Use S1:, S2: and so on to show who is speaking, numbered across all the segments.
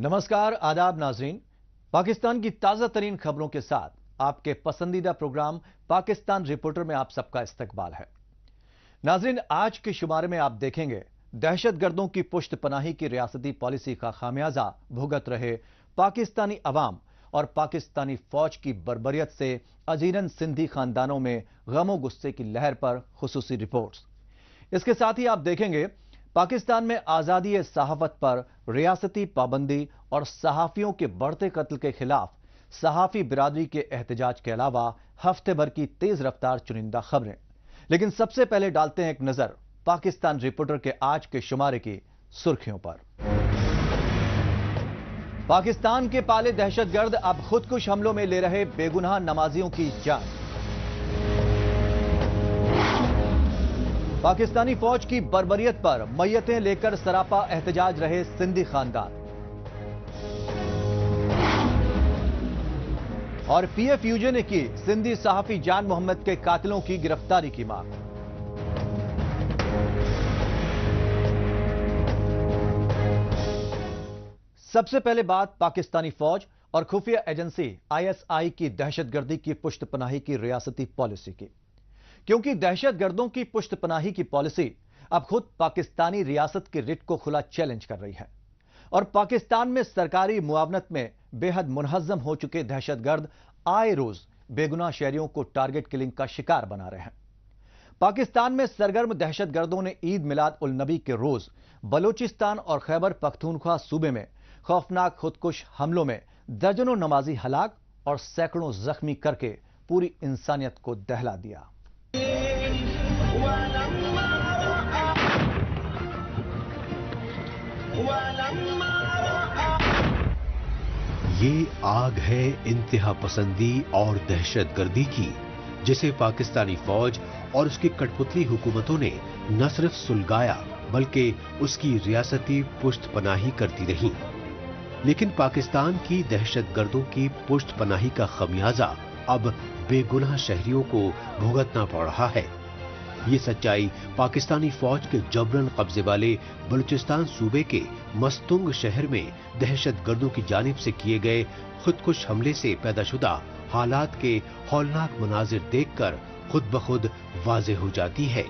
S1: नमस्कार, आदाब नाजरीन। पाकिस्तान की ताज़ा तरीन खबरों के साथ आपके पसंदीदा प्रोग्राम पाकिस्तान रिपोर्टर में आप सबका इस्तकबाल है। नाजरीन, आज के शुमारे में आप देखेंगे दहशतगर्दों की पुष्ट पनाही की रियासती पॉलिसी का खामियाजा भुगत रहे पाकिस्तानी अवाम और पाकिस्तानी फौज की बर्बरियत से अजीरन सिंधी खानदानों में गमो गुस्से की लहर पर खुसूसी रिपोर्ट्स। इसके साथ ही आप देखेंगे पाकिस्तान में आजादी सहाफत पर रियासती पाबंदी और सहाफियों के बढ़ते कत्ल के खिलाफ सहाफी बिरादरी के एहतजाज के अलावा हफ्ते भर की तेज रफ्तार चुनिंदा खबरें। लेकिन सबसे पहले डालते हैं एक नजर पाकिस्तान रिपोर्टर के आज के शुमारे की सुर्खियों पर। पाकिस्तान के पाले दहशतगर्द अब खुदकुश हमलों में ले रहे बेगुनाह नमाजियों की जान। पाकिस्तानी फौज की बर्बरियत पर मैयतें लेकर सरापा एहतजाज रहे सिंधी खानदान। और पीएफयूजे ने की सिंधी सहाफी जान मोहम्मद के कातिलों की गिरफ्तारी की मांग। सबसे पहले बात पाकिस्तानी फौज और खुफिया एजेंसी आईएसआई की दहशतगर्दी की पुष्टपनाही की रियासती पॉलिसी की, क्योंकि दहशतगर्दों की पुष्टपनाही की पॉलिसी अब खुद पाकिस्तानी रियासत के रिट को खुला चैलेंज कर रही है और पाकिस्तान में सरकारी मुआवनत में बेहद मुनहज्जम हो चुके दहशतगर्द आए रोज बेगुनाह शहरियों को टारगेट किलिंग का शिकार बना रहे हैं। पाकिस्तान में सरगर्म दहशतगर्दों ने ईद मिलाद उल नबी के रोज बलूचिस्तान और खैबर पख्तूनख्वा सूबे में खौफनाक खुदकुश हमलों में दर्जनों नमाजी हलाक और सैकड़ों जख्मी करके पूरी इंसानियत को दहला दिया।
S2: ये आग है इंतहा पसंदी और दहशतगर्दी की, जिसे पाकिस्तानी फौज और उसकी कठपुतली हुकूमतों ने न सिर्फ सुलगाया बल्कि उसकी रियासती पुष्टपनाही करती रही। लेकिन पाकिस्तान की दहशतगर्दों की पुष्टपनाही का खमियाजा अब बेगुनाह शहरियों को भुगतना पड़ रहा है। ये सच्चाई पाकिस्तानी फौज के जबरन कब्जे वाले बलूचिस्तान सूबे के मस्तुंग शहर में दहशतगर्दों की जानिब से किए गए खुदकुश हमले से पैदाशुदा हालात के हौलनाक मनाजिर देखकर खुद ब खुद वाज़ेह हो जाती है।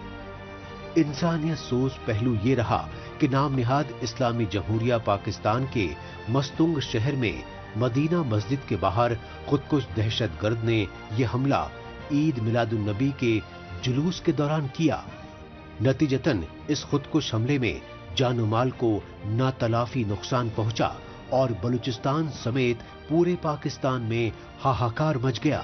S2: इंसानियत सोच पहलू ये रहा कि नाम निहाद इस्लामी जमहूरिया पाकिस्तान के मस्तुंग शहर में मदीना मस्जिद के बाहर खुदकुश दहशतगर्द ने यह हमला ईद मिलादुन नबी के जुलूस के दौरान किया। नतीजतन इस खुदकुश हमले में जानो माल को नातलाफी नुकसान पहुंचा और बलूचिस्तान समेत पूरे पाकिस्तान में हाहाकार मच गया।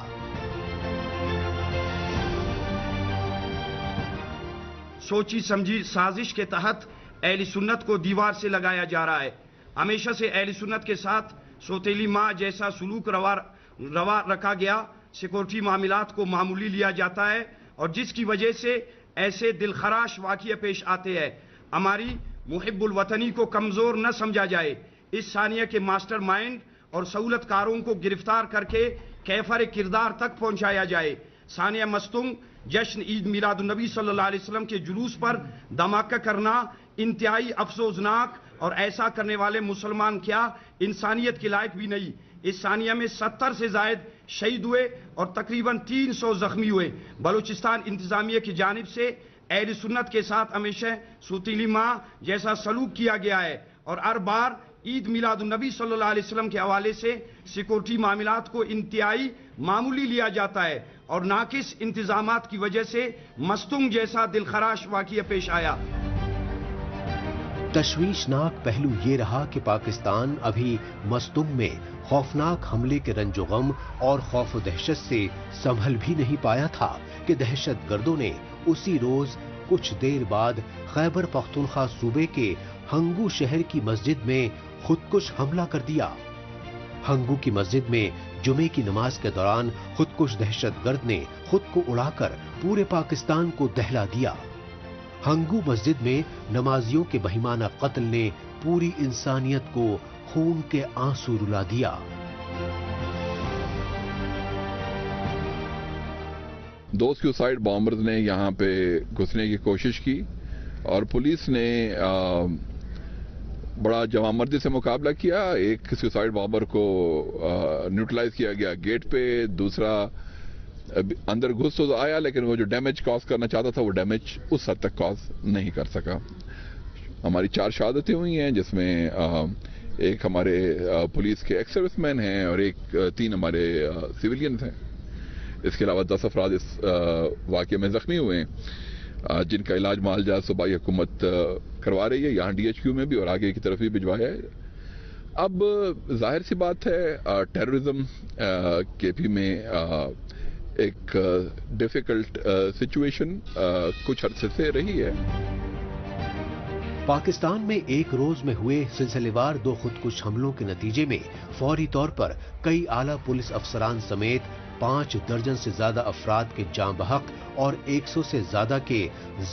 S3: सोची समझी साजिश के तहत अहले सुन्नत को दीवार से लगाया जा रहा है। हमेशा से अहले सुन्नत के साथ सौतेली माँ जैसा सुलूक रवा रखा गया। सिक्योरिटी मामलात को मामूली लिया जाता है और जिसकी वजह से ऐसे दिलखराश वाक़िये पेश आते हैं। हमारी मुहिब्बुल वतनी को कमजोर न समझा जाए। इस सानिया के मास्टर माइंड और सहूलतकारों को गिरफ्तार करके कैफर किरदार तक पहुंचाया जाए। सानिया मस्तुंग जश्न ईद मिलादुन नबी सल्लल्लाहु अलैहि वसल्लम के जुलूस पर धमाका करना इंतहाई अफसोसनाक, और ऐसा करने वाले मुसलमान क्या इंसानियत के लायक भी नहीं। इस सानिया में 70 से जायद शहीद हुए और तकरीबन 300 जख्मी हुए। बलूचिस्तान इंतजामिया की जानिब से अहले सुन्नत के साथ हमेशा सौतीली माँ जैसा सलूक किया गया है और हर बार ईद मिलादुन नबी सल्लल्लाहु अलैहि वसल्लम के हवाले से सिक्योरिटी मामलात को इंतहाई मामूली लिया जाता है और नाकिस इंतजामात की वजह से मस्तुंग जैसा दिलखराश वाक़िया पेश आया।
S2: तशवीशनाक पहलू ये रहा कि पाकिस्तान अभी मस्तुंग में खौफनाक हमले के रंजो गम और खौफ दहशत से संभल भी नहीं पाया था कि दहशतगर्दों ने उसी रोज कुछ देर बाद खैबर पख्तूनख्वा सूबे के हंगू शहर की मस्जिद में खुदकुश हमला कर दिया। हंगू की मस्जिद में जुमे की नमाज के दौरान खुदकुश दहशतगर्द ने खुद को उड़ाकर पूरे पाकिस्तान को दहला दिया। हंगू मस्जिद में नमाजियों के बहिमाना कत्ल ने पूरी इंसानियत को खून के आंसू रुला दिया।
S4: दो सुसाइड बॉम्बर्स ने यहां पे घुसने की कोशिश की और पुलिस ने बड़ा जवामर्दी से मुकाबला किया। एक सुसाइड बॉम्बर को न्यूट्रलाइज किया गया गेट पे, दूसरा अंदर घुस तो आया लेकिन वो जो डैमेज कॉज करना चाहता था वो डैमेज उस हद तक कॉज नहीं कर सका। हमारी 4 शहादतें हुई हैं जिसमें एक हमारे पुलिस के एक्स सर्विसमैन हैं और 3 हमारे सिविलियंस हैं। इसके अलावा 10 अफराद इस वाक़े में जख्मी हुए हैं जिनका इलाज मालजा सूबाई हुकूमत करवा रही है, यहाँ DHQ में भी और आगे की तरफ भी भिजवाया है। अब जाहिर सी बात है टेररिज्म KP में एक डिफिकल्ट सिचुएशन कुछ अरसे से रही है।
S2: पाकिस्तान में एक रोज में हुए सिलसिलेवार 2 खुदकुश हमलों के नतीजे में फौरी तौर पर कई आला पुलिस अफसरान समेत 5 दर्जन से ज्यादा अफराद के जाँ बहक और 100 से ज्यादा के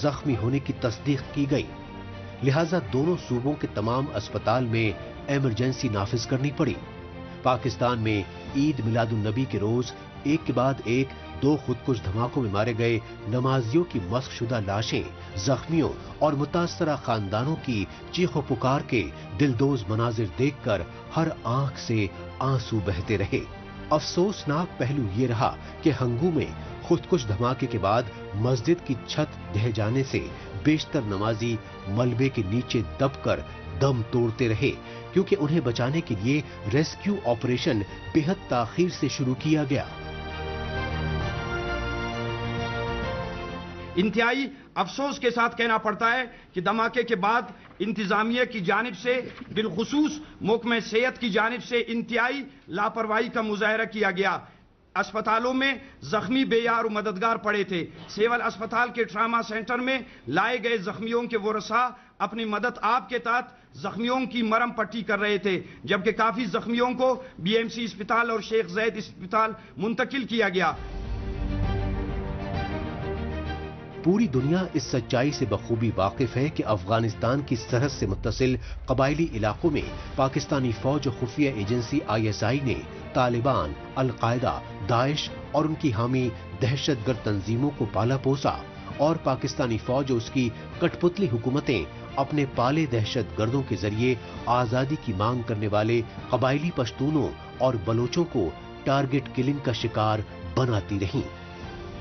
S2: जख्मी होने की तस्दीक की गई। लिहाजा दोनों सूबों के तमाम अस्पताल में इमरजेंसी नाफिज करनी पड़ी। पाकिस्तान में ईद मिलादुन नबी के रोज एक के बाद एक 2 खुदकुश धमाकों में मारे गए नमाजियों की मस्कशुदा लाशें जख्मियों और मुतासरा खानदानों की चीखों पुकार के दिलदोज मनाजिर देखकर हर आंख से आंसू बहते रहे। अफसोसनाक पहलू ये रहा कि हंगू में खुदकुश धमाके के बाद मस्जिद की छत ढह जाने से बेशतर नमाजी मलबे के नीचे दबकर दम तोड़ते रहे, क्योंकि उन्हें बचाने के लिए रेस्क्यू ऑपरेशन बेहद ताखीर से शुरू किया गया।
S3: इंतहाई अफसोस के साथ कहना पड़ता है कि धमाके के बाद इंतजामिया की जानिब से बिलखुसूस महकमे सेहत की जानिब से इंतहाई लापरवाही का मुजाहरा किया गया। अस्पतालों में जख्मी बेयार मददगार पड़े थे। सेवल अस्पताल के ट्रामा सेंटर में लाए गए जख्मियों के वरसा अपनी मदद आप के तहत जख्मियों की मरम पट्टी कर रहे थे, जबकि काफी जख्मियों को BMC अस्पताल और शेख जैद अस्पताल मुंतकिल किया गया।
S2: पूरी दुनिया इस सच्चाई से बखूबी वाकिफ है कि अफगानिस्तान की सरहद से मुत्तसिल कबायली इलाकों में पाकिस्तानी फौज खुफिया एजेंसी ISI ने तालिबान, अल-कायदा, दाइश और उनकी हामी दहशतगर्द तंजीमों को पाला पोसा और पाकिस्तानी फौज और उसकी कठपुतली हुकूमतें अपने पाले दहशतगर्दों के जरिए आजादी की मांग करने वाले कबायली पश्तूनों और बलोचों को टारगेट किलिंग का शिकार बनाती रहीं।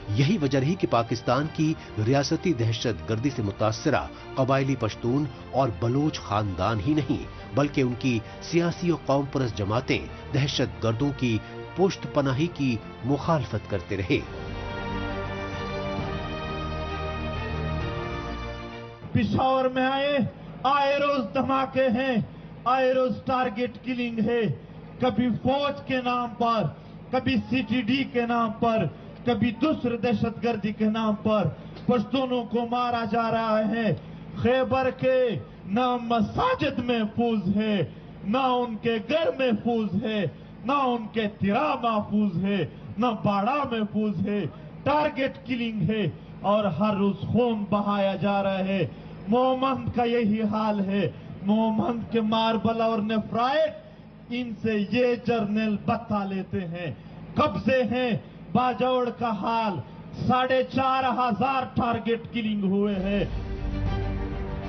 S2: यही वजह रही कि पाकिस्तान की रियासती दहशतगर्दी से मुतासरा कबायली पश्तून और बलोच खानदान ही नहीं बल्कि उनकी सियासी और कौम परस्त जमातें दहशतगर्दों की पुश्त पनाही की मुखालफत करते रहे।
S5: पिशावर में आए रोज धमाके हैं, आए रोज टारगेट किलिंग है। कभी फौज के नाम पर, कभी CTD के नाम पर, कभी दूसरे दहशतगर्दी के नाम पर पश्तूनों को मारा जा रहा है। खैबर के ना मसाजिद महफूज है, ना उनके घर महफूज है, ना उनके तिरा महफूज है, ना बाड़ा महफूज है। टारगेट किलिंग है और हर रोज खून बहाया जा रहा है। मोहम्मद का यही हाल है। मोहम्मद के मार्बल और नेफ्राइट इनसे ये जर्नल बता लेते हैं। कब्जे हैं। बाजौड़ का हाल 4,500 टारगेट किलिंग हुए हैं।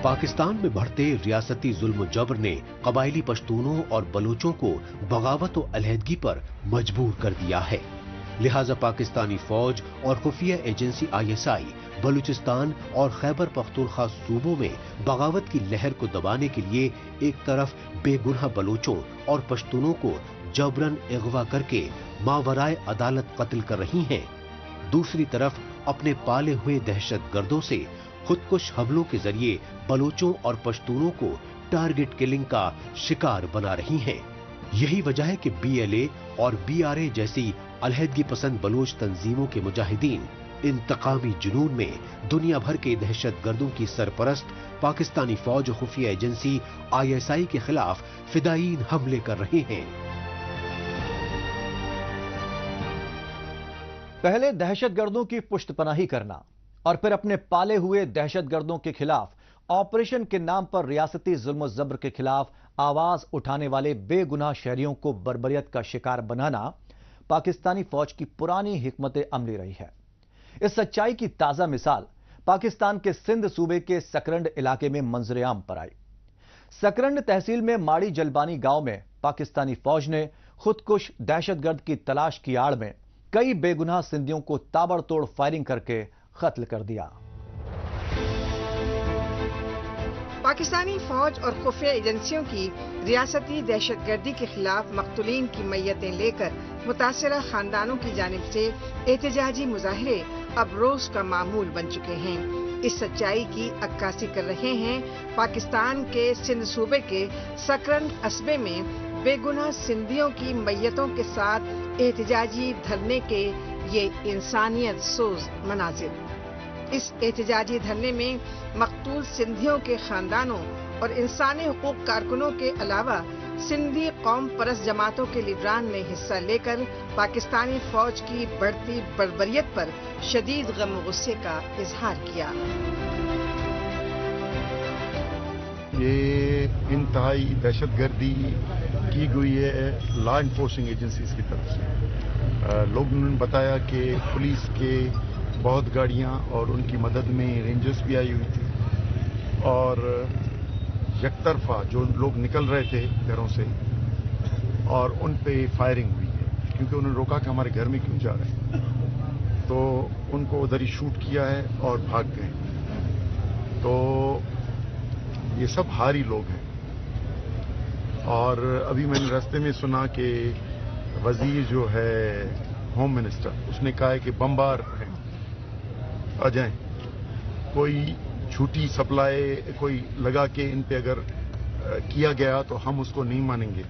S2: पाकिस्तान में बढ़ते रियासती जुल्म जबर ने कबायली पश्तूनों और बलूचों को बगावत और अलहदगी पर मजबूर कर दिया है। लिहाजा पाकिस्तानी फौज और खुफिया एजेंसी ISI बलूचिस्तान और खैबर पख्तूनख्वा सूबों में बगावत की लहर को दबाने के लिए एक तरफ बेगुनाह बलूचों और पश्तूनों को जबरन अगवा करके मावराए अदालत कत्ल कर रही हैं, दूसरी तरफ अपने पाले हुए दहशतगर्दों से खुदकुश हमलों के जरिए बलूचों और पश्तूनों को टारगेट किलिंग का शिकार बना रही हैं। यही वजह है कि BLA और BRA जैसी अलहदगी पसंद बलूच तंजीमों के मुजाहिदीन इंतकामी जुनून में दुनिया भर के दहशतगर्दों की सरपरस्त पाकिस्तानी फौज खुफिया एजेंसी ISI के खिलाफ फिदायीन हमले कर रहे हैं।
S1: पहले दहशतगर्दों की पुश्तपनाही करना और फिर अपने पाले हुए दहशतगर्दों के खिलाफ ऑपरेशन के नाम पर रियासती जुल्म जबर के खिलाफ आवाज उठाने वाले बेगुनाह शहरियों को बर्बरियत का शिकार बनाना पाकिस्तानी फौज की पुरानी हिकमत अमली रही है। इस सच्चाई की ताजा मिसाल पाकिस्तान के सिंध सूबे के सकरंड इलाके में मंजर आम पर आई। सकरंड तहसील में माड़ी जलबानी गांव में पाकिस्तानी फौज ने खुदकुश दहशतगर्द की तलाश की आड़ में कई बेगुनाह सिंधियों को ताबड़तोड़ फायरिंग करके कत्ल कर दिया।
S6: पाकिस्तानी फौज और खुफिया एजेंसियों की रियासती दहशतगर्दी के खिलाफ मकतूलीन की मैयतें लेकर मुतासरा खानदानों की जानिब से एहतजाजी मुजाहरे अब रोज का मामूल बन चुके हैं। इस सच्चाई की अक्कासी कर रहे हैं पाकिस्तान के सिंध सूबे के सकरंद कस्बे में बेगुनाह सिंधियों की मैयतों के साथ एहतजाजी धरने के ये इंसानियत सोज मनाजिर। इस एहतजाजी धरने में मकतूल सिंधियों के खानदानों और इंसानी हुकूक कारकुनों के अलावा सिंधी कौम परस्त जमातों के लीडरान ने हिस्सा लेकर पाकिस्तानी फौज की बढ़ती बर्बरियत पर शदीद गम गुस्से का इजहार किया।
S7: ये इंतहाई दहशतगर्दी की गई है लॉ इन्फोर्सिंग एजेंसीज की तरफ से। लोगों ने बताया कि पुलिस के बहुत गाड़ियां और उनकी मदद में रेंजर्स भी आई हुई थी और यकतरफा जो लोग निकल रहे थे घरों से और उन पे फायरिंग हुई है, क्योंकि उन्होंने रोका कि हमारे घर में क्यों जा रहे हैं, तो उनको उधर ही शूट किया है और भाग गए। तो ये सब हारी लोग हैं। और अभी मैंने रास्ते में सुना कि वजीर जो है होम मिनिस्टर उसने कहा है कि बमबार आ जाएं, कोई झूठी सप्लाई कोई लगा के इन पे अगर किया गया तो हम उसको नहीं मानेंगे।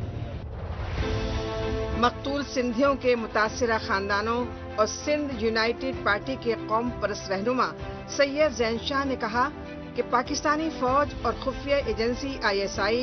S6: मकतूल सिंधियों के मुतासिरा खानदानों और सिंध यूनाइटेड पार्टी के कौम परस्त रहनुमा सैयद जैन शाह ने कहा कि पाकिस्तानी फौज और खुफिया एजेंसी ISI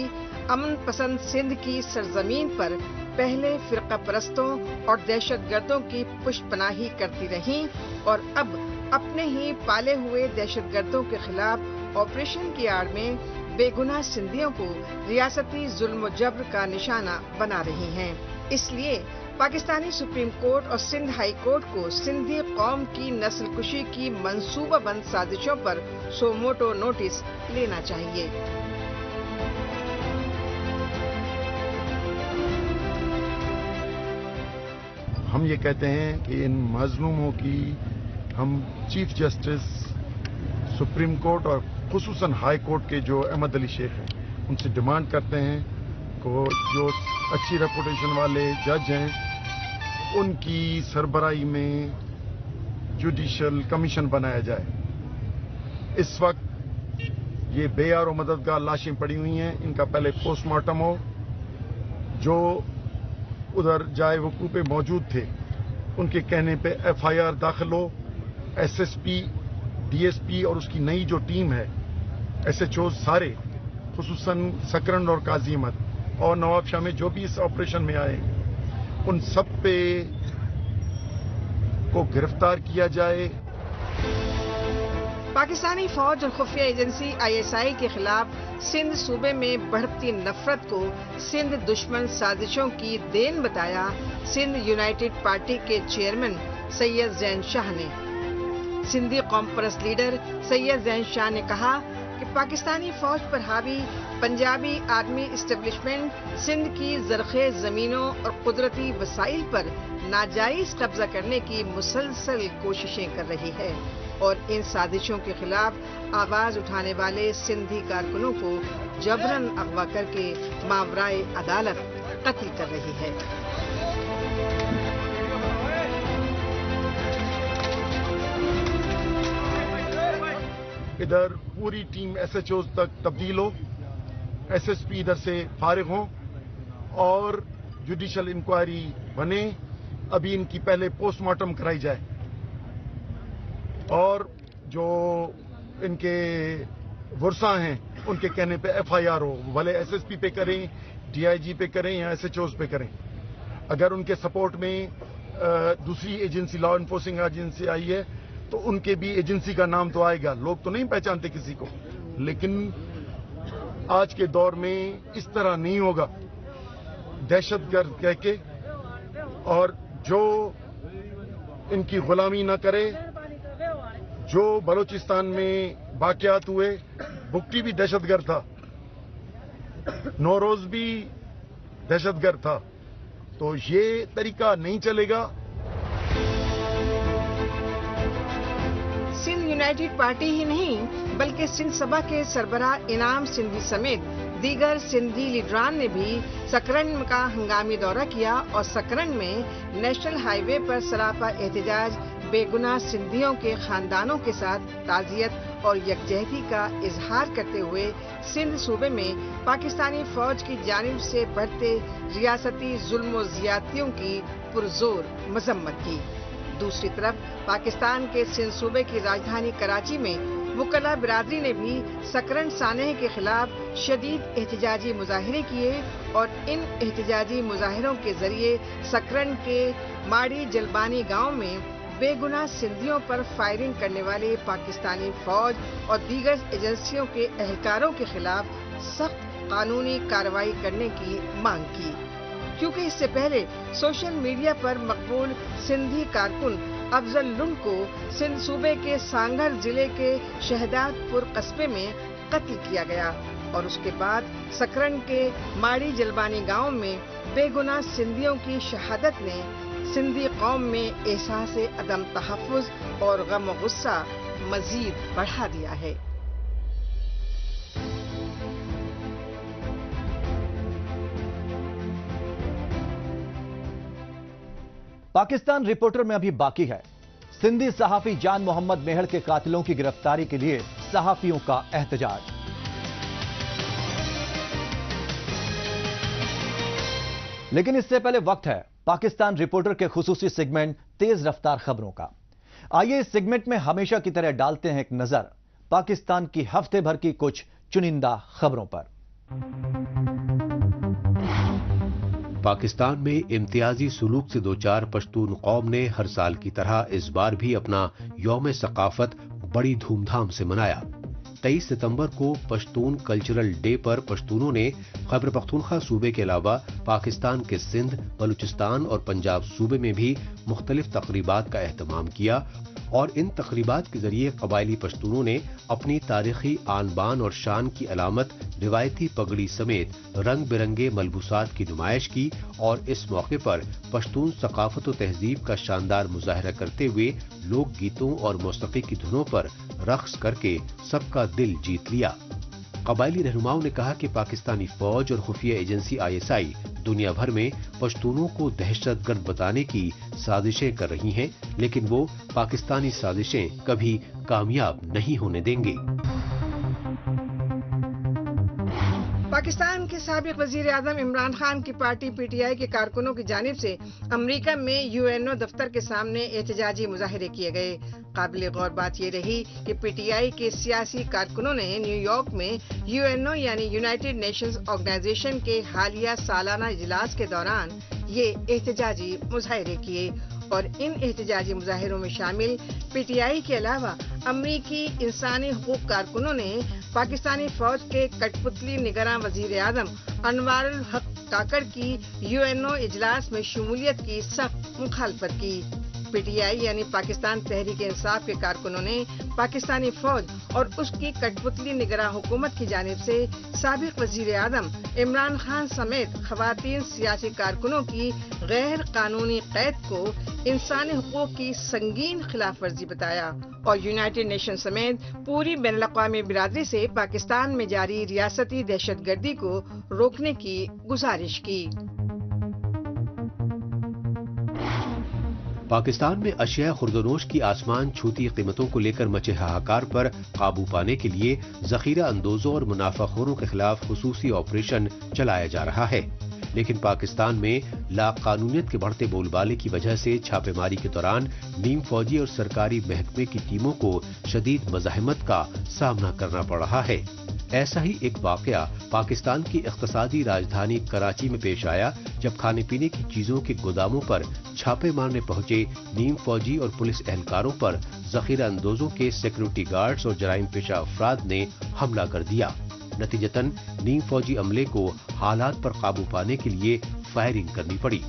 S6: अमन पसंद सिंध की सरजमीन पर पहले फिरका परस्तों और दहशतगर्दों की पुष्पनाही करती रहीं और अब अपने ही पाले हुए दहशतगर्दों के खिलाफ ऑपरेशन की आड़ में बेगुनाह सिंधियों को रियासती जुल्म जब्र का निशाना बना रही हैं। इसलिए पाकिस्तानी सुप्रीम कोर्ट और सिंध हाई कोर्ट को सिंधी कौम की नस्लकुशी की मंसूबाबंद साजिशों पर सोमोटो नोटिस लेना चाहिए।
S7: हम ये कहते हैं कि इन मजलूमों की हम चीफ जस्टिस सुप्रीम कोर्ट और खुसूसन हाई कोर्ट के जो अहमद अली शेख हैं उनसे डिमांड करते हैं को जो अच्छी रेपुटेशन वाले जज हैं उनकी सरबराही में जुडिशल कमीशन बनाया जाए। इस वक्त ये बेयार और मददगार लाशें पड़ी हुई हैं, इनका पहले पोस्टमार्टम हो, जो उधर जाए वकूफ पे मौजूद थे उनके कहने पे FIR दाखिल हो। SSP, DSP और उसकी नई जो टीम है SHO सारे खुसूसन सकरंद और काजी अहमद और नवाब शाह में जो भी इस ऑपरेशन में आए उन सब पे को गिरफ्तार किया जाए।
S6: पाकिस्तानी फौज और खुफिया एजेंसी ISI के खिलाफ सिंध सूबे में बढ़ती नफरत को सिंध दुश्मन साजिशों की देन बताया सिंध यूनाइटेड पार्टी के चेयरमैन सैयद जैन शाह ने। सिंधी कौम परस्त लीडर सैयद जैन शाह ने कहा कि पाकिस्तानी फौज पर हावी पंजाबी आर्मी इस्टेब्लिशमेंट सिंध की जरखेज जमीनों और कुदरती वसाइल पर नाजायज कब्जा करने की मुसलसल कोशिशें कर रही है और इन साजिशों के खिलाफ आवाज उठाने वाले सिंधी कारकुनों को जबरन अगवा करके मावराए अदालत कत्ल कर रही है।
S7: इधर पूरी टीम SHOs तक तब्दील हो, SSP इधर से फारिग हो और जुडिशल इंक्वायरी बने। अभी इनकी पहले पोस्टमार्टम कराई जाए और जो इनके वर्सा हैं उनके कहने पे FIR हो, भले SSP पे करें, DIG पे करें या SHOs पे करें। अगर उनके सपोर्ट में दूसरी एजेंसी लॉ इन्फोर्सिंग एजेंसी आई है तो उनके भी एजेंसी का नाम तो आएगा। लोग तो नहीं पहचानते किसी को, लेकिन आज के दौर में इस तरह नहीं होगा। दहशतगर्द कह के और जो इनकी गुलामी न करे, जो बलूचिस्तान में वाकयात हुए, बुगटी भी दहशतगर्द था, नौरोज भी दहशतगर्द था, तो ये तरीका नहीं चलेगा।
S6: सिंध यूनाइटेड पार्टी ही नहीं बल्कि सिंध सभा के सरबराह इनाम सिंधी समेत दीगर सिंधी लीडरान ने भी सकरन का हंगामी दौरा किया और सकरन में नेशनल हाईवे पर सरापा एहतजाज बेगुनाह सिंधियों के खानदानों के साथ ताजियत और यकजहती का इजहार करते हुए सिंध सूबे में पाकिस्तानी फौज की जानिब से बढ़ते रियासती जुल्म और ज्यादतियों की पुरजोर मजम्मत की। दूसरी तरफ पाकिस्तान के सिंध सूबे की राजधानी कराची में वकला बिरादरी ने भी सकरन सानेह के खिलाफ शदीद एहतजाजी मुजाहिरे किए और इन एहतजाजी मुजाहिरों के जरिए सकरन के माड़ी जलबानी गांव में बेगुनाह सिंधियों पर फायरिंग करने वाले पाकिस्तानी फौज और दीगर एजेंसियों के एहलकारों के खिलाफ सख्त कानूनी कार्रवाई करने की मांग की, क्योंकि इससे पहले सोशल मीडिया पर मकबूल सिंधी कारकुन अफजल लुंड को सिंध सूबे के सांगर जिले के शहदादपुर कस्बे में कत्ल किया गया और उसके बाद सकरन के माड़ी जलबानी गांव में बेगुनाह सिंधियों की शहादत ने सिंधी कौम में एहसास अदम तहफ़्फ़ुज़ और गम और गुस्सा मजीद बढ़ा दिया है।
S1: पाकिस्तान रिपोर्टर में अभी बाकी है। सिंधी सहाफी जान मोहम्मद मेहर के कातिलों की गिरफ्तारी के लिए सहाफियों का एहतजाज। लेकिन इससे पहले वक्त है पाकिस्तान रिपोर्टर के खुसूसी सेगमेंट तेज रफ्तार खबरों का। आइए इस सेगमेंट में हमेशा की तरह डालते हैं एक नजर पाकिस्तान की हफ्ते भर की कुछ चुनिंदा खबरों पर।
S2: पाकिस्तान में इम्तियाजी सुलूक से दो चार पश्तून कौम ने हर साल की तरह इस बार भी अपना यौम सकाफत बड़ी धूमधाम से मनाया। 23 सितंबर को पश्तून कल्चरल डे पर पश्तूनों ने खैबर पख्तूनख्वा सूबे के अलावा पाकिस्तान के सिंध, बलूचिस्तान और पंजाब सूबे में भी मुख्तलिफ तकरीबात का एहतमाम किया और इन तकरीबात के जरिए कबायली पश्तूनों ने अपनी तारीखी आन बान और शान की अलामत रिवायती पगड़ी समेत रंग बिरंगे मलबूसात की नुमाइश की और इस मौके पर पश्तून सकाफत और तहजीब का शानदार मुजाहरा करते हुए लोक गीतों और मौसीकी की धुनों पर रक्स करके सबका दिल जीत लिया। कबायली रहनुमाओं ने कहा कि पाकिस्तानी फौज और खुफिया एजेंसी ISI दुनिया भर में पश्तूनों को दहशतगर्द बताने की साजिशें कर रही हैं, लेकिन वो पाकिस्तानी साजिशें कभी कामयाब नहीं होने देंगे।
S6: पाकिस्तान के साबिक वजीर आजम इमरान खान की पार्टी PTI के कारकुनों की जानिब से अमेरिका में UNO दफ्तर के सामने एहतजाजी मुजाहिरे किए गए। काबिल गौर बात यह रही कि PTI के सियासी कारकुनों ने न्यूयॉर्क में UNO यानी यूनाइटेड नेशंस ऑर्गेनाइजेशन के हालिया सालाना इजलास के दौरान ये एहतजाजी मुजाहिरे किए और इन एहतजाजी मुजाहिरों में शामिल PTI के अलावा अमरीकी इंसानी हुकूक कारकुनों ने पाकिस्तानी फौज के कठपुतली निगरान वजीर आजम अनवारुल हक काकड़ की UNO इजलास में शमूलियत की सख्त मुखालफत की। PTI यानी पाकिस्तान तहरीक इंसाफ के कारकुनों ने पाकिस्तानी फौज और उसकी कठपुतली निगरान हुकूमत की जानिब से साबिक वजीर आजम इमरान खान समेत खवातीन सियासी कारकुनों की गैर कानूनी कैद को इंसानी हुकूक की संगीन खिलाफ वर्जी बताया और यूनाइटेड नेशन समेत पूरी बैनुल-अक़वामी बिरादरी से पाकिस्तान में जारी रियासती दहशतगर्दी को रोकने की गुजारिश की।
S2: पाकिस्तान में अशिया खुर्दनोश की आसमान छूती कीमतों को लेकर मचे हाहाकार पर काबू पाने के लिए जखीरा अंदोजों और मुनाफाखोरों के खिलाफ खुसूसी ऑपरेशन चलाया जा रहा है, लेकिन पाकिस्तान में लाकानूनियत के बढ़ते बोलबाले की वजह से छापेमारी के दौरान नीम फौजी और सरकारी महकमे की टीमों को शदीद मज़ाहमत का सामना करना पड़ रहा है। ऐसा ही एक वाकया पाकिस्तान की इख्तिसादी राजधानी कराची में पेश आया, जब खाने पीने की चीजों के गोदामों पर छापे मारने पहुंचे नीम फौजी और पुलिस एहलकारों पर जखीरा अंदोजों के सिक्योरिटी गार्ड्स और जराइम पेशा अफराद ने हमला कर दिया। नतीजतन नीम फौजी अमले को हालात पर काबू पाने के लिए फायरिंग करनी पड़ी।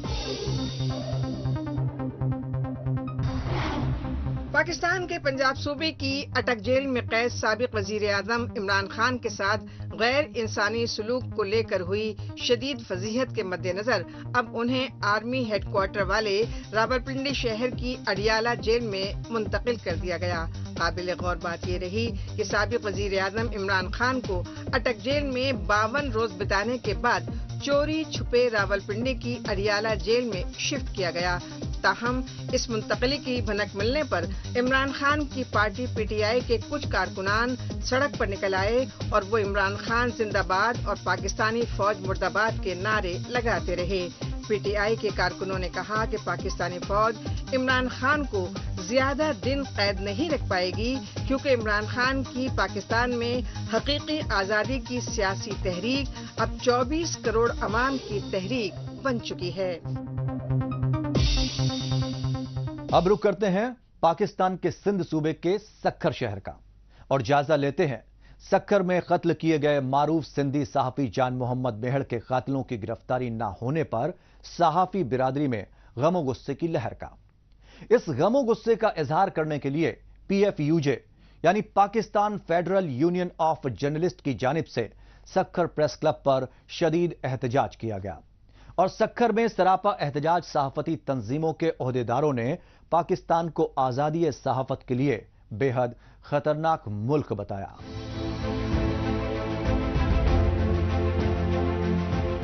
S6: پاکستان کے پنجاب صوبے کی اٹک جیل میں قید سابق وزیر اعظم عمران خان کے ساتھ غیر انسانی سلوک کو لے کر ہوئی شدید فضیحت کے مد نظر اب انہیں آرمی ہیڈ کوارٹر والے راولپنڈی شہر کی اڈیالہ جیل میں منتقل کر دیا گیا۔ قابل غور بات یہ رہی کہ سابق وزیر اعظم عمران خان کو اٹک جیل میں 52 روز بتانے کے بعد چوری چھپے راولپنڈی کی اڈیالہ جیل میں شفٹ کیا گیا۔ تاہم اس منتقلی کی بھنک ملنے پر عمران خان کی پارٹی پی ٹی آئی کے کچھ کارکنان سڑک پر نکل آئے اور وہ عمران خان زندہ باد اور پاکستانی فوج مرد آباد کے نعرے لگاتے رہے۔ پی ٹی آئی کے کارکنوں نے کہا کہ پاکستانی فوج عمران خان کو زیادہ دن قید نہیں رکھ پائے گی کیونکہ عمران خان کی پاکستان میں حقیقی آزادی کی سیاسی تحریک اب 24 کروڑ عوام کی تحریک بن چکی ہے۔
S1: اب رخ کرتے ہیں پاکستان کے سندھ صوبے کے سکھر شہر کا اور جائزہ لیتے ہیں سکھر میں قتل کیے گئے معروف سندھی صحافی جان محمد میہڑ کے قاتلوں کی گرفتاری نہ ہونے پر صحافی برادری میں غم و غصے کی لہر کا۔ اس غم و غصے کا اظہار کرنے کے لیے PFUJ یعنی Pakistan federal union of journalist کی جانب سے سکھر پریس کلب پر شدید احتجاج کیا گیا اور سکھر میں سراپا احتجاج صحافتی تنظیموں کے عہدیداروں نے پاکستان کو آزادی صحافت کے لیے بے حد خطرناک ملک بتایا۔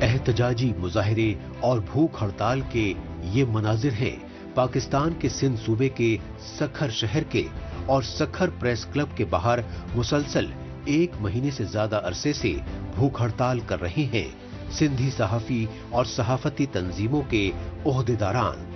S2: احتجاجی مظاہرے اور بھوک ہڑتال کے یہ مناظر ہیں پاکستان کے سندھ صوبے کے سکھر شہر کے اور سکھر پریس کلب کے باہر مسلسل 1 مہینے سے زیادہ عرصے سے بھوک ہڑتال کر رہے ہیں سندھی صحافی اور صحافتی تنظیموں کے عہدیداران۔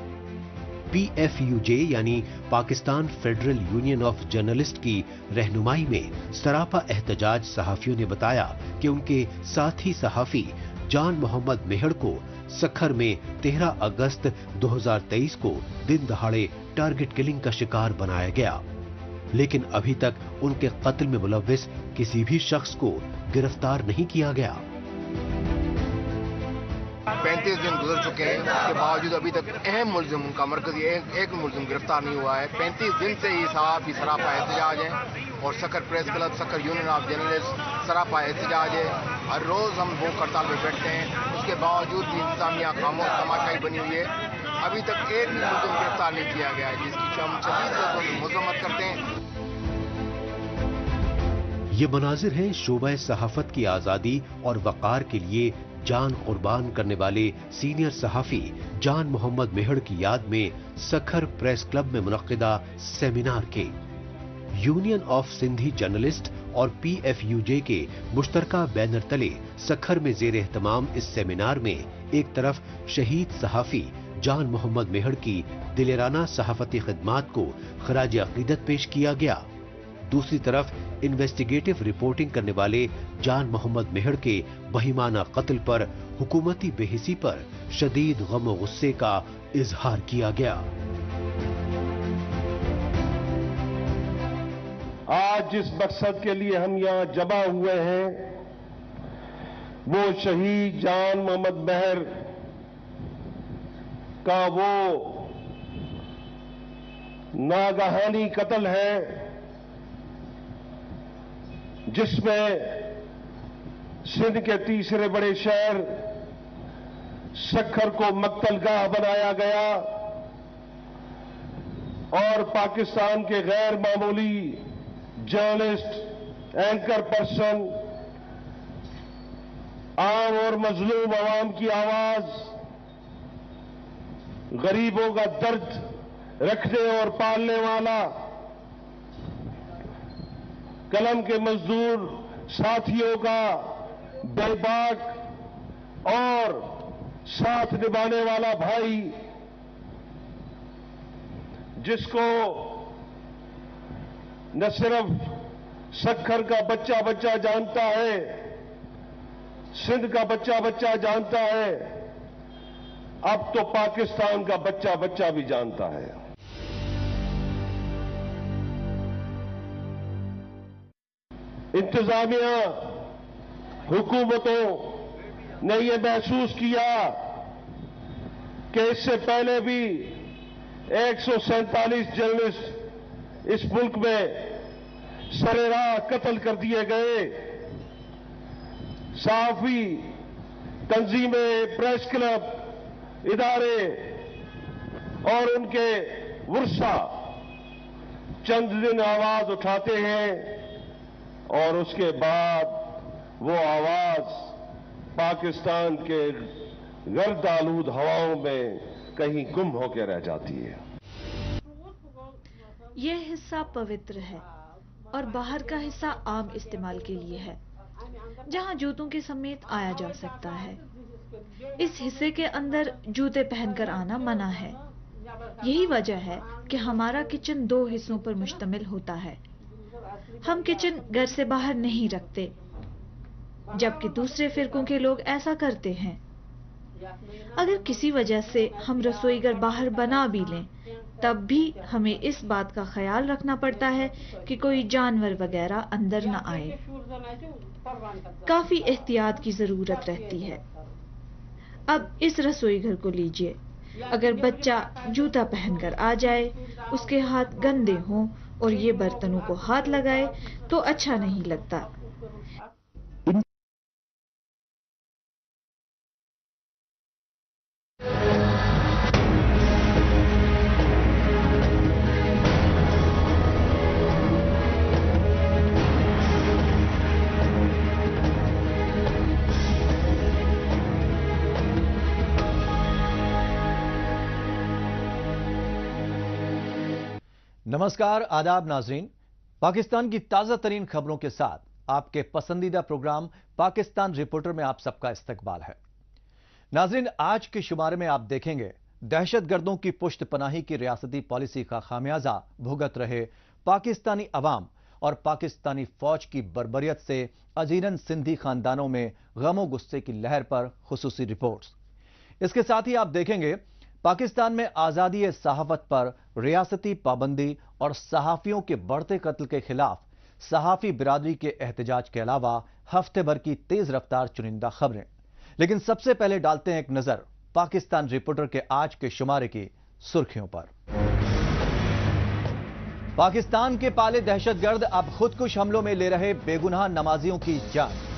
S2: PFUJ یعنی Pakistan federal union of journalist کی رہنمائی میں سراپا احتجاج صحافیوں نے بتایا کہ ان کے ساتھی صحافی جان محمد میہڑ کو سکھر میں 13 اگست 2023 کو دن دہاڑے ٹارگٹ کلنگ کا شکار بنایا گیا، لیکن ابھی تک ان کے قتل میں ملوث کسی بھی شخص کو گرفتار نہیں کیا گیا۔
S8: 35 دن گزر چکے ہیں، اس کے باوجود ابھی تک اہم ملزم ان کا مرکزی ایک ملزم گرفتار نہیں ہوا ہے۔ 35 دن سے یہ صحافی سراپا احتجاج ہے اور Sukkur press club Sukkur union of journalist سراپا احتجاج ہے۔ ہر روز ہم بھوک ہڑتال پہ بیٹھتے ہیں، اس کے باوجود بھی انتظامیہ خاموش تماشائی بنی ہوئی ہے۔ ابھی تک ایک بھی ملزم گرفتار نہیں کیا گیا ہے، جس کی ہم شدید مذمت کرتے ہیں۔
S2: یہ مناظر ہیں شعبہ صحافت کی آزادی اور وقار کے لیے جان قربان کرنے والے سینئر صحافی جان محمد میہڑ کی یاد میں سکھر پریس کلب میں منعقدہ سیمینار کے۔ یونین آف سندھی جرنلسٹ اور PFUJ کے مشترکہ بینر تلے سکھر میں زیر اہتمام اس سیمینار میں ایک طرف شہید صحافی جان محمد میہڑ کی دلیرانہ صحافتی خدمات کو خراج عقیدت پیش کیا گیا، دوسری طرف انویسٹیگیٹو رپورٹنگ کرنے والے جان محمد میہڑ کے بہیمانہ قتل پر حکومتی بے حسی پر شدید غم و غصے کا اظہار کیا گیا۔
S9: آج جس مقصد کے لیے ہم یہاں جمع ہوئے ہیں وہ شہید جان محمد میہڑ کا وہ ناگہانی قتل ہے جس میں سندھ کے تیسرے بڑے شہر سکھر کو مقتل گاہ بنایا گیا اور پاکستان کے غیر معمولی جرنلسٹ، اینکر پرسن، عام اور مظلوم عوام کی آواز، غریبوں کا درد رکھنے اور پالنے والا، قلم کے مزدور ساتھیوں کا بے باک اور ساتھ نبھانے والا بھائی، جس کو نہ صرف سکھر کا بچہ بچہ جانتا ہے، سندھ کا بچہ بچہ جانتا ہے، اب تو پاکستان کا بچہ بچہ بھی جانتا ہے۔ انتظامیہ حکومتوں نے یہ محسوس کیا کہ اس سے پہلے بھی 147 جرنلسٹ इस मुल्क में सरेराह कत्ल कर दिए गए सहाफी, तंजीमें, प्रेस क्लब, इदारे और उनके वर्षा चंद दिन आवाज उठाते हैं और उसके बाद वो आवाज पाकिस्तान के गर्द आलूद हवाओं में कहीं गुम होकर रह जाती है।
S10: यह हिस्सा पवित्र है और बाहर का हिस्सा आम इस्तेमाल के लिए है, जहां जूतों के समेत आया जा सकता है। इस हिस्से के अंदर जूते पहनकर आना मना है। यही वजह है कि हमारा किचन 2 हिस्सों पर मुश्तमिल होता है। हम किचन घर से बाहर नहीं रखते, जबकि दूसरे फिरकों के लोग ऐसा करते हैं। अगर किसी वजह से हम रसोई घर बाहर बना भी लें, तब भी हमें इस बात का ख्याल रखना पड़ता है कि कोई जानवर वगैरह अंदर न आए। काफी एहतियात की जरूरत रहती है। अब इस रसोई घर को लीजिए, अगर बच्चा जूता पहनकर आ जाए, उसके हाथ गंदे हों और ये बर्तनों को हाथ लगाए तो अच्छा नहीं लगता।
S1: नमस्कार, आदाब नाजरीन। पाकिस्तान की ताजा तरीन खबरों के साथ आपके पसंदीदा प्रोग्राम पाकिस्तान रिपोर्टर में आप सबका इस्तकबाल है। नाजरीन, आज के शुमारे में आप देखेंगे दहशतगर्दों की पुश्तपनाही की रियासती पॉलिसी का खामियाजा भुगत रहे पाकिस्तानी अवाम और पाकिस्तानी फौज की बर्बरियत से अजीरन सिंधी खानदानों में गमो गुस्से की लहर पर खुसूसी रिपोर्ट्स। इसके साथ ही आप देखेंगे पाकिस्तान में आजादी सहाफत पर रियासती पाबंदी और सहाफियों के बढ़ते कत्ल के खिलाफ सहाफी बिरादरी के एहतजाज के अलावा हफ्ते भर की तेज रफ्तार चुनिंदा खबरें। लेकिन सबसे पहले डालते हैं एक नजर पाकिस्तान रिपोर्टर के आज के शुमारे की सुर्खियों पर। पाकिस्तान के पाले दहशतगर्द अब खुदकुश हमलों में ले रहे बेगुनाह नमाजियों की जान।